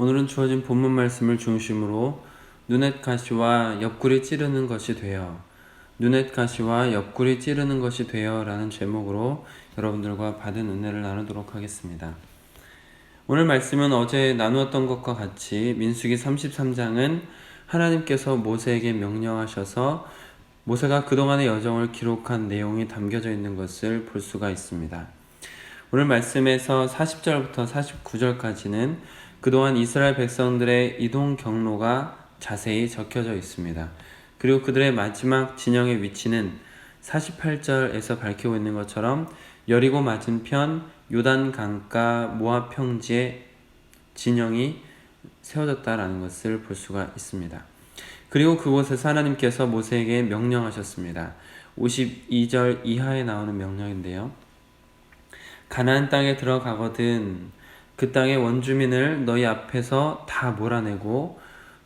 오늘은 주어진 본문 말씀을 중심으로 눈엣 가시와 옆구리 찌르는 것이 되어 눈엣 가시와 옆구리 찌르는 것이 되어 라는 제목으로 여러분들과 받은 은혜를 나누도록 하겠습니다. 오늘 말씀은 어제 나누었던 것과 같이 민수기 33장은 하나님께서 모세에게 명령하셔서 모세가 그동안의 여정을 기록한 내용이 담겨져 있는 것을 볼 수가 있습니다. 오늘 말씀에서 40절부터 49절까지는 그동안 이스라엘 백성들의 이동 경로가 자세히 적혀져 있습니다. 그리고 그들의 마지막 진영의 위치는 48절에서 밝히고 있는 것처럼 여리고 맞은편 요단 강가 모압 평지에 진영이 세워졌다라는 것을 볼 수가 있습니다. 그리고 그곳에서 하나님께서 모세에게 명령하셨습니다. 52절 이하에 나오는 명령인데요. 가나안 땅에 들어가거든 그 땅의 원주민을 너희 앞에서 다 몰아내고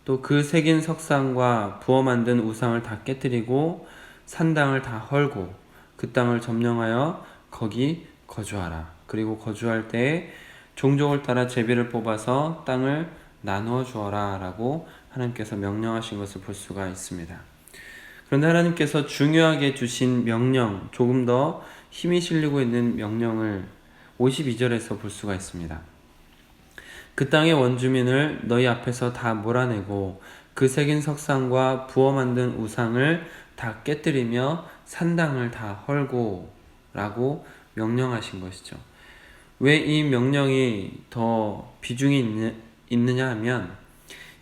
또 그 새긴 석상과 부어 만든 우상을 다 깨뜨리고 산당을 다 헐고 그 땅을 점령하여 거기 거주하라. 그리고 거주할 때에 종족을 따라 제비를 뽑아서 땅을 나누어 주어라 라고 하나님께서 명령하신 것을 볼 수가 있습니다. 그런데 하나님께서 중요하게 주신 명령, 조금 더 힘이 실리고 있는 명령을 52절에서 볼 수가 있습니다. 그 땅의 원주민을 너희 앞에서 다 몰아내고 그 새긴 석상과 부어 만든 우상을 다 깨뜨리며 산당을 다 헐고 라고 명령하신 것이죠. 왜 이 명령이 더 비중이 있느냐 하면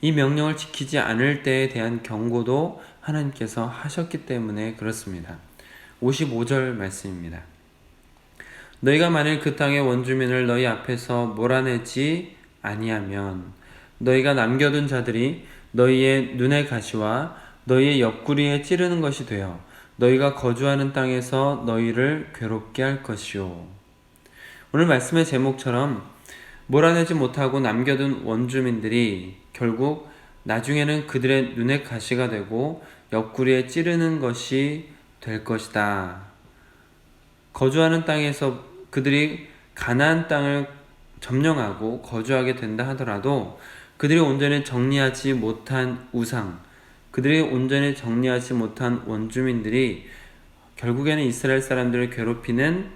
이 명령을 지키지 않을 때에 대한 경고도 하나님께서 하셨기 때문에 그렇습니다. 55절 말씀입니다. 너희가 만일 그 땅의 원주민을 너희 앞에서 몰아내지 아니하면 너희가 남겨둔 자들이 너희의 눈의 가시와 너희의 옆구리에 찌르는 것이 되어 너희가 거주하는 땅에서 너희를 괴롭게 할 것이요. 오늘 말씀의 제목처럼 몰아내지 못하고 남겨둔 원주민들이 결국 나중에는 그들의 눈의 가시가 되고 옆구리에 찌르는 것이 될 것이다. 거주하는 땅에서 그들이 가나안 땅을 점령하고 거주하게 된다 하더라도 그들이 온전히 정리하지 못한 우상, 그들이 온전히 정리하지 못한 원주민들이 결국에는 이스라엘 사람들을 괴롭히는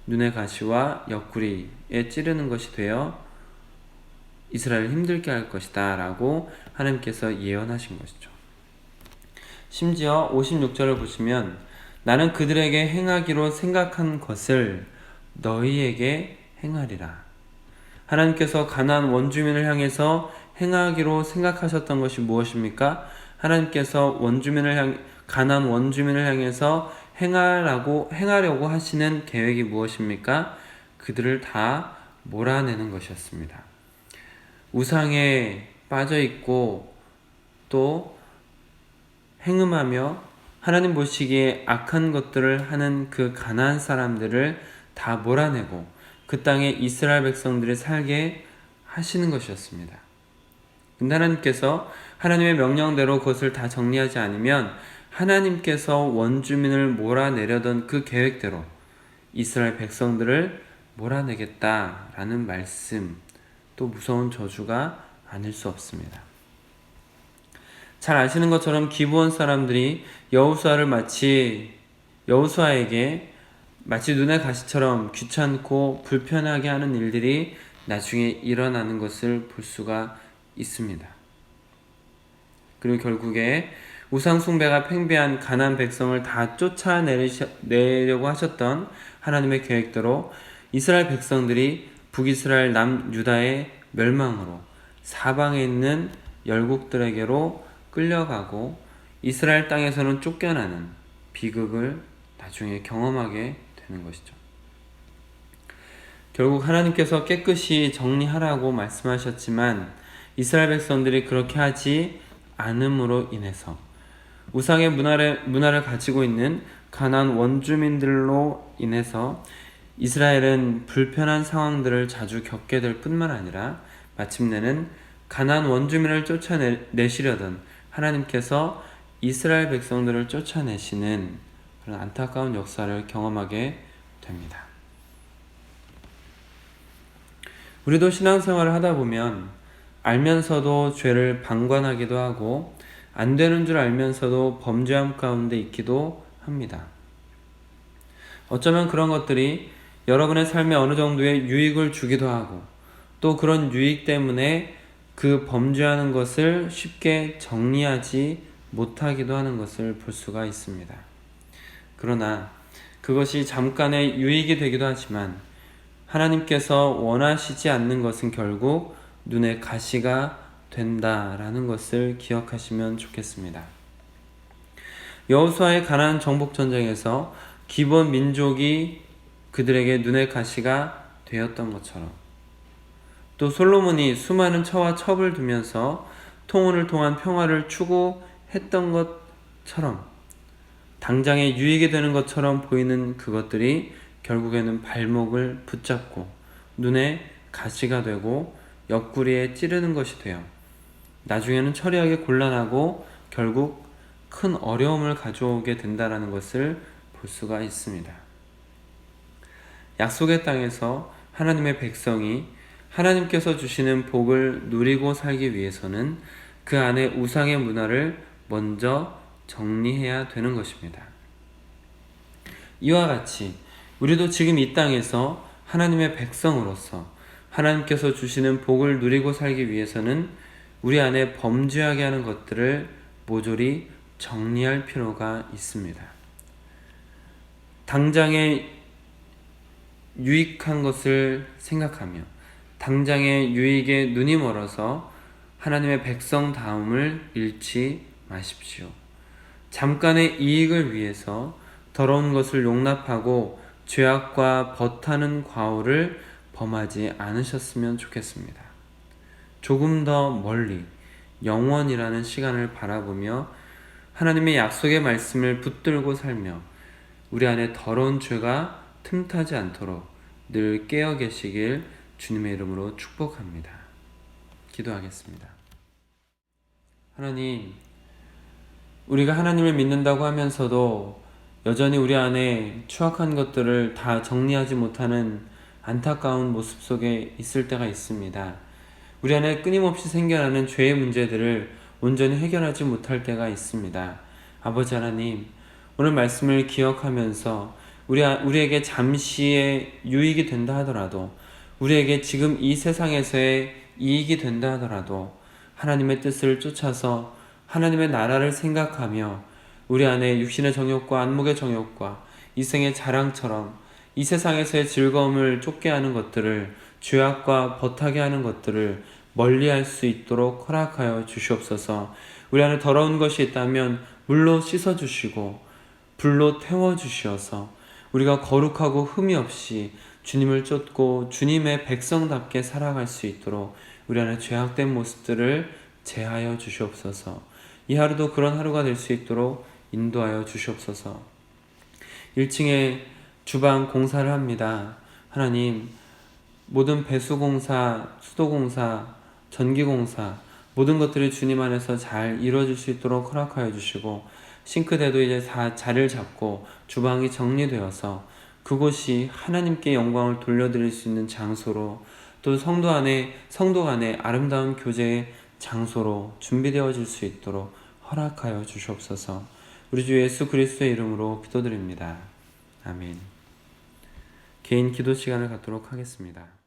눈의 가시와 옆구리에 찌르는 것이 되어 이스라엘을 힘들게 할 것이다 라고 하나님께서 예언하신 것이죠. 심지어 56절을 보시면 나는 그들에게 행하기로 생각한 것을 너희에게 행하리라. 하나님께서 가나안 원주민을 향해서 행하기로 생각하셨던 것이 무엇입니까? 하나님께서 가나안 원주민을 향해서 행하려고 하시는 계획이 무엇입니까? 그들을 다 몰아내는 것이었습니다. 우상에 빠져 있고 또 행음하며 하나님 보시기에 악한 것들을 하는 그 가나안 사람들을 다 몰아내고 그 땅에 이스라엘 백성들이 살게 하시는 것이었습니다. 근데 하나님께서 하나님의 명령대로 그것을 다 정리하지 않으면 하나님께서 원주민을 몰아내려던 그 계획대로 이스라엘 백성들을 몰아내겠다라는 말씀, 또 무서운 저주가 아닐 수 없습니다. 잘 아시는 것처럼 기브온 사람들이 여호수아에게 마치 눈의 가시처럼 귀찮고 불편하게 하는 일들이 나중에 일어나는 것을 볼 수가 있습니다. 그리고 결국에 우상 숭배가 팽배한 가나안 백성을 다 쫓아내려고 하셨던 하나님의 계획대로 이스라엘 백성들이 북이스라엘 남유다의 멸망으로 사방에 있는 열국들에게로 끌려가고 이스라엘 땅에서는 쫓겨나는 비극을 나중에 경험하게 되는 것이죠. 결국 하나님께서 깨끗이 정리하라고 말씀하셨지만 이스라엘 백성들이 그렇게 하지 않음으로 인해서 우상의 문화를 가지고 있는 가나안 원주민들로 인해서 이스라엘은 불편한 상황들을 자주 겪게 될 뿐만 아니라 마침내는 가나안 원주민을 쫓아내시려던 하나님께서 이스라엘 백성들을 쫓아내시는 그런 안타까운 역사를 경험하게 됩니다. 우리도 신앙생활을 하다 보면 알면서도 죄를 방관하기도 하고 안 되는 줄 알면서도 범죄함 가운데 있기도 합니다. 어쩌면 그런 것들이 여러분의 삶에 어느 정도의 유익을 주기도 하고 또 그런 유익 때문에 그 범죄하는 것을 쉽게 정리하지 못하기도 하는 것을 볼 수가 있습니다. 그러나 그것이 잠깐의 유익이 되기도 하지만 하나님께서 원하시지 않는 것은 결국 눈의 가시가 된다라는 것을 기억하시면 좋겠습니다. 여호수아의 가나안 정복 전쟁에서 기본 민족이 그들에게 눈의 가시가 되었던 것처럼 또 솔로몬이 수많은 처와 첩을 두면서 통혼을 통한 평화를 추구했던 것처럼 당장에 유익이 되는 것처럼 보이는 그것들이 결국에는 발목을 붙잡고 눈에 가시가 되고 옆구리에 찌르는 것이 되어 나중에는 처리하기 곤란하고 결국 큰 어려움을 가져오게 된다는 것을 볼 수가 있습니다. 약속의 땅에서 하나님의 백성이 하나님께서 주시는 복을 누리고 살기 위해서는 그 안에 우상의 문화를 먼저 정리해야 되는 것입니다. 이와 같이 우리도 지금 이 땅에서 하나님의 백성으로서 하나님께서 주시는 복을 누리고 살기 위해서는 우리 안에 범죄하게 하는 것들을 모조리 정리할 필요가 있습니다. 당장의 유익한 것을 생각하며 당장의 유익에 눈이 멀어서 하나님의 백성다움을 잃지 마십시오. 잠깐의 이익을 위해서 더러운 것을 용납하고 죄악과 벗하는 과오를 범하지 않으셨으면 좋겠습니다. 조금 더 멀리 영원이라는 시간을 바라보며 하나님의 약속의 말씀을 붙들고 살며 우리 안에 더러운 죄가 틈타지 않도록 늘 깨어 계시길 주님의 이름으로 축복합니다. 기도하겠습니다. 하나님, 우리가 하나님을 믿는다고 하면서도 여전히 우리 안에 추악한 것들을 다 정리하지 못하는 안타까운 모습 속에 있을 때가 있습니다. 우리 안에 끊임없이 생겨나는 죄의 문제들을 온전히 해결하지 못할 때가 있습니다. 아버지 하나님, 오늘 말씀을 기억하면서 우리에게 잠시의 유익이 된다 하더라도 우리에게 지금 이 세상에서의 이익이 된다 하더라도 하나님의 뜻을 쫓아서 하나님의 나라를 생각하며 우리 안에 육신의 정욕과 안목의 정욕과 이생의 자랑처럼 이 세상에서의 즐거움을 쫓게 하는 것들을 죄악과 벗하게 하는 것들을 멀리할 수 있도록 허락하여 주시옵소서. 우리 안에 더러운 것이 있다면 물로 씻어주시고 불로 태워주시어서 우리가 거룩하고 흠이 없이 주님을 쫓고 주님의 백성답게 살아갈 수 있도록 우리 안에 죄악된 모습들을 제하여 주시옵소서. 이 하루도 그런 하루가 될 수 있도록 인도하여 주시옵소서. 1층에 주방 공사를 합니다. 하나님, 모든 배수공사, 수도공사, 전기공사 모든 것들이 주님 안에서 잘 이루어질 수 있도록 허락하여 주시고 싱크대도 이제 다 자리를 잡고 주방이 정리되어서 그곳이 하나님께 영광을 돌려드릴 수 있는 장소로 또 성도 간의 아름다운 교제의 장소로 준비되어질 수 있도록 허락하여 주시옵소서. 우리 주 예수 그리스도의 이름으로 기도드립니다. 아멘. 개인 기도 시간을 갖도록 하겠습니다.